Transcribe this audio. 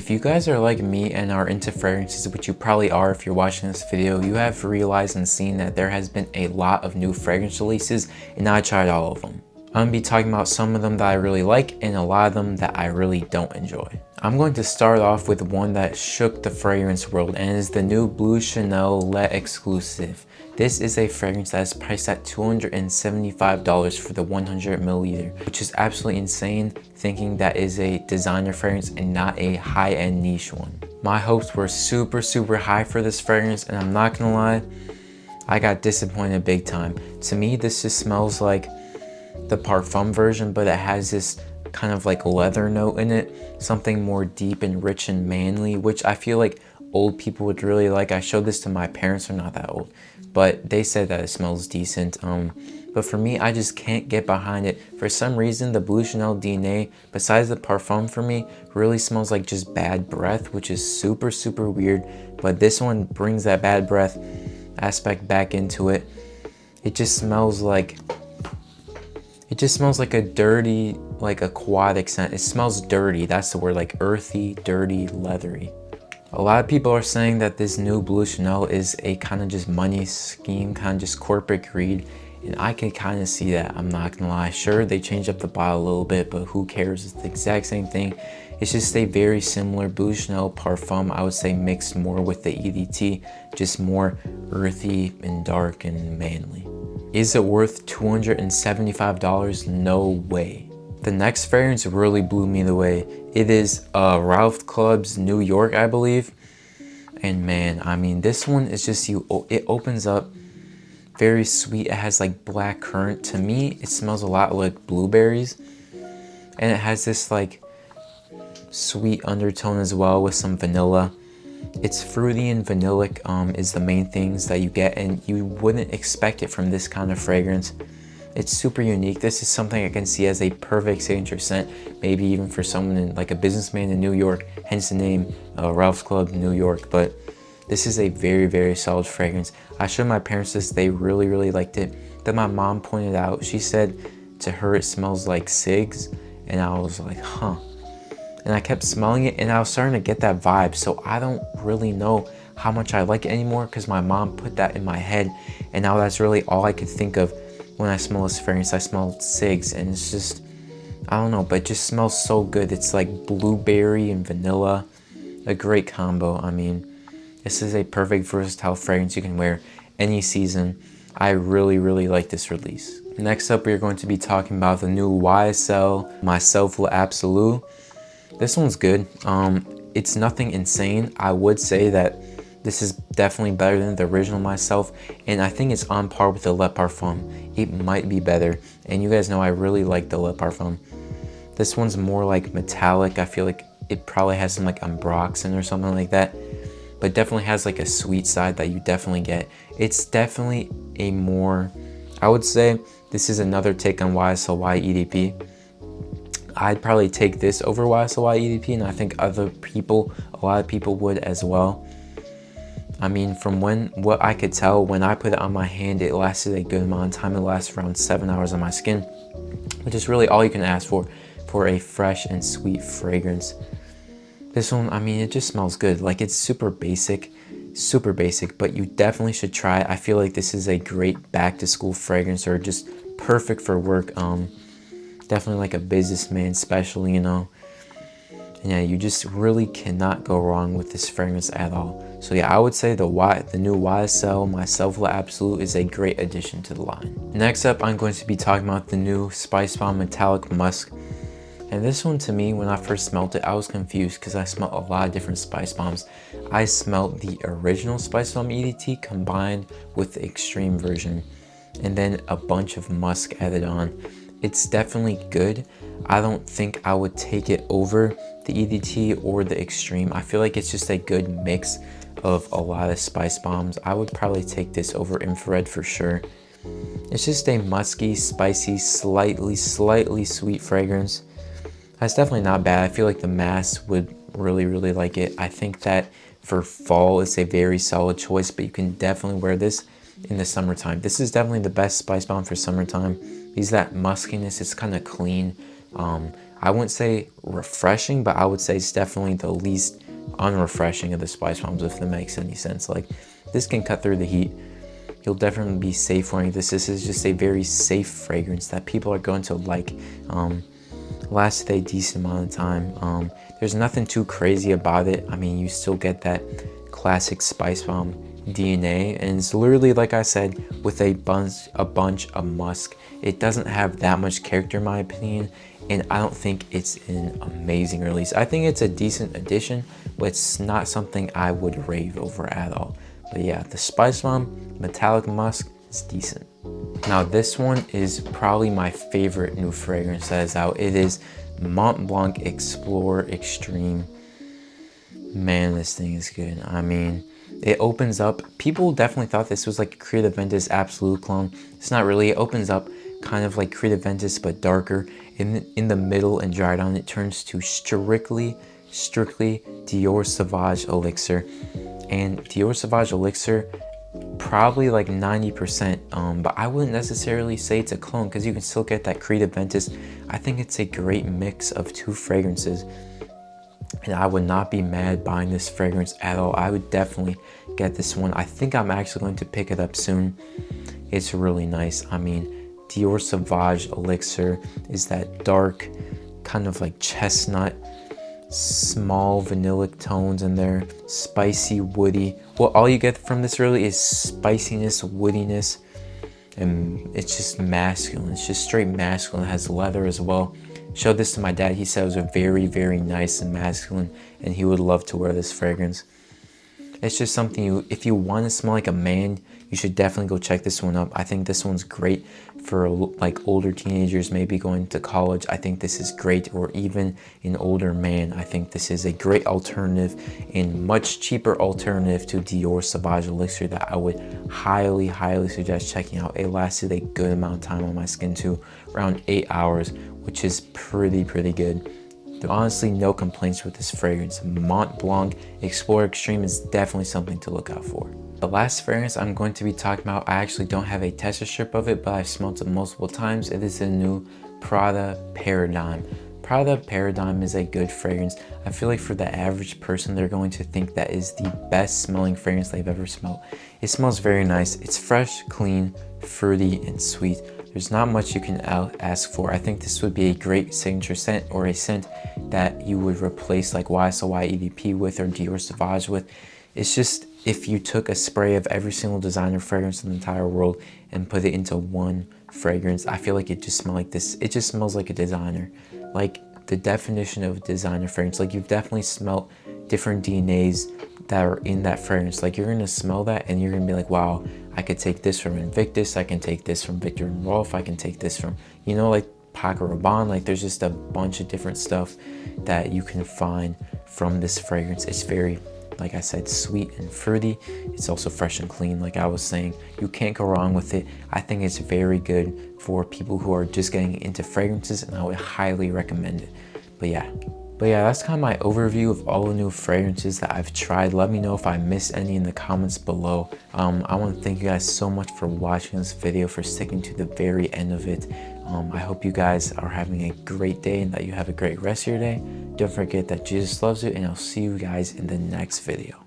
If you guys are like me and are into fragrances, which you probably are if you're watching this video, you have realized and seen that there has been a lot of new fragrance releases, and I tried all of them. I'm gonna be talking about some of them that I really like and a lot of them that I really don't enjoy. I'm going to start off with one that shook the fragrance world, and is the new Blue Chanel Le Exclusive. This is a fragrance that is priced at $275 for the 100 milliliter, which is absolutely insane, thinking that is a designer fragrance and not a high-end niche one. My hopes were super high for this fragrance, and I'm not gonna lie, I got disappointed big time. To me, this just smells like the Parfum version, but it has this kind of like leather note in it, something more deep and rich and manly, which I feel like old people would really like. I showed this to my parents, they're not that old, but they said that it smells decent. But for me, I just can't get behind it. For some reason, the Blue Chanel DNA, besides the Parfum for me, really smells like just bad breath, which is super weird. But this one brings that bad breath aspect back into it. It just smells like a dirty, like aquatic scent. It smells dirty, that's the word, like earthy, dirty, leathery. A lot of people are saying that this new Blue Chanel is a kind of just money scheme, kind of just corporate greed, and I can kind of see that, I'm not gonna lie. Sure, they changed up the bottle a little bit, but who cares? It's the exact same thing. It's just a very similar Blue Chanel Parfum, I would say, mixed more with the EDT, just more earthy and dark and manly. Is it worth $275? No way. The next fragrance really blew me away. It is Ralph Club's New York, I believe. And man, I mean, this one is just, it opens up very sweet. It has like black currant. To me, it smells a lot like blueberries. And it has this like sweet undertone as well with some vanilla. It's fruity and vanillic is the main things that you get, and you wouldn't expect it from this kind of fragrance. It's super unique. This is something I can see as a perfect signature scent, maybe even for someone in, like a businessman in New York, hence the name Ralph's Club New York. But this is a very solid fragrance. I showed my parents this, they really liked it. Then my mom pointed out, she said to her it smells like cigs, and I was like, huh. And I kept smelling it, and I was starting to get that vibe, so I don't really know how much I like it anymore, because my mom put that in my head, and now that's really all I could think of when I smell this fragrance. I smell cigs, and it's just, I don't know, but it just smells so good. It's like blueberry and vanilla, a great combo. I mean, this is a perfect versatile fragrance you can wear any season. I really like this release. Next up, we are going to be talking about the new YSL Myself Absolute. This one's good. It's nothing insane. I would say that this is definitely better than the original Myself, and I think it's on par with the Le Parfum. It might be better, and you guys know I really like the Le Parfum. This one's more like metallic. I feel like it probably has some like ambroxan or something like that, but definitely has like a sweet side that you definitely get. It's definitely a more, I would say this is another take on YSL EDP. I'd probably take this over YSL EDP, and I think a lot of people would as well. I mean, from what I could tell, when I put it on my hand, it lasted a good amount of time. It lasts around 7 hours on my skin, which is really all you can ask for a fresh and sweet fragrance. This one, I mean, it just smells good. Like, it's super basic, but you definitely should try it. I feel like this is a great back to school fragrance, or just perfect for work. Definitely like a businessman especially, you know. And yeah, you just really cannot go wrong with this fragrance at all. So yeah, I would say the new YSL Myself Absolute is a great addition to the line. Next up, I'm going to be talking about the new Spicebomb Metallic Musk. And this one, to me, when I first smelled it, I was confused because I smelled a lot of different Spice Bombs. I smelled the original Spicebomb EDT combined with the extreme version, and then a bunch of musk added on. It's definitely good. I don't think I would take it over the EDT or the extreme. I feel like it's just a good mix of a lot of Spice Bombs. I would probably take this over infrared for sure. It's just a musky, spicy, slightly sweet fragrance. That's definitely not bad. I feel like the mass would really like it. I think that for fall, it's a very solid choice, but you can definitely wear this in the summertime. This is definitely the best Spice Bomb for summertime. Because that muskiness, it's kind of clean. I wouldn't say refreshing, but I would say it's definitely the least unrefreshing of the Spice Bombs, if that makes any sense. Like, this can cut through the heat. You'll definitely be safe wearing this. This is just a very safe fragrance that people are going to like. Last a decent amount of time. There's nothing too crazy about it. I mean, you still get that classic Spice Bomb DNA, and it's literally, like I said, with a bunch of musk. It doesn't have that much character in my opinion, and I don't think it's an amazing release. I think it's a decent addition, but it's not something I would rave over at all. But yeah, the Spice Bomb Metallic Musk is decent. Now this one is probably my favorite new fragrance that is out. It is Mont Blanc Explore Extreme. Man, this thing is good. I mean, it opens up. People definitely thought this was like a Creative Ventus Absolute clone. It's not really. It opens up kind of like Creative Ventus but darker. In the middle and dried on, it turns to strictly Dior Sauvage Elixir. And Dior Sauvage Elixir, probably like 90%, but I wouldn't necessarily say it's a clone because you can still get that Creative Ventus. I think it's a great mix of two fragrances, and I would not be mad buying this fragrance at all. I would definitely get this one. I think I'm actually going to pick it up soon. It's really nice. I mean, Dior Sauvage Elixir is that dark, kind of like chestnut, small vanillic tones in there, spicy, woody. Well, all you get from this really is spiciness, woodiness, and it's just masculine. It's just straight masculine. It has leather as well. Showed this to my dad. He said it was a very nice and masculine, and he would love to wear this fragrance. It's just something if you want to smell like a man, you should definitely go check this one up. I think this one's great for like older teenagers, maybe going to college. I think this is great, or even an older man. I think this is a great alternative and much cheaper alternative to Dior Sauvage Elixir that I would highly suggest checking out. It lasted a good amount of time on my skin too, around 8 hours, which is pretty good. Honestly, no complaints with this fragrance. Mont Blanc Explore Extreme is definitely something to look out for. The last fragrance I'm going to be talking about, I actually don't have a tester strip of it, but I've smelled it multiple times. It is a new Prada Paradigme. Prada Paradigme is a good fragrance. I feel like for the average person, they're going to think that is the best smelling fragrance they've ever smelled. It smells very nice. It's fresh, clean, fruity, and sweet. There's not much you can ask for. I think this would be a great signature scent, or a scent that you would replace like YSL EDP with, or Dior Sauvage with. It's just, if you took a spray of every single designer fragrance in the entire world and put it into one fragrance, I feel like it just smells like this. It just smells like a designer. Like the definition of designer fragrance. Like, you've definitely smelled different DNAs that are in that fragrance. Like, you're gonna smell that and you're gonna be like, wow, I could take this from Invictus, I can take this from Viktor and Rolf, I can take this from, you know, like Paco Rabanne. Like, there's just a bunch of different stuff that you can find from this fragrance. It's very, like I said, sweet and fruity. It's also fresh and clean. Like I was saying, you can't go wrong with it. I think it's very good for people who are just getting into fragrances, and I would highly recommend it. But yeah, that's kind of my overview of all the new fragrances that I've tried. Let me know if I missed any in the comments below. I want to thank you guys so much for watching this video, for sticking to the very end of it. I hope you guys are having a great day and that you have a great rest of your day. Don't forget that Jesus loves you, and I'll see you guys in the next video.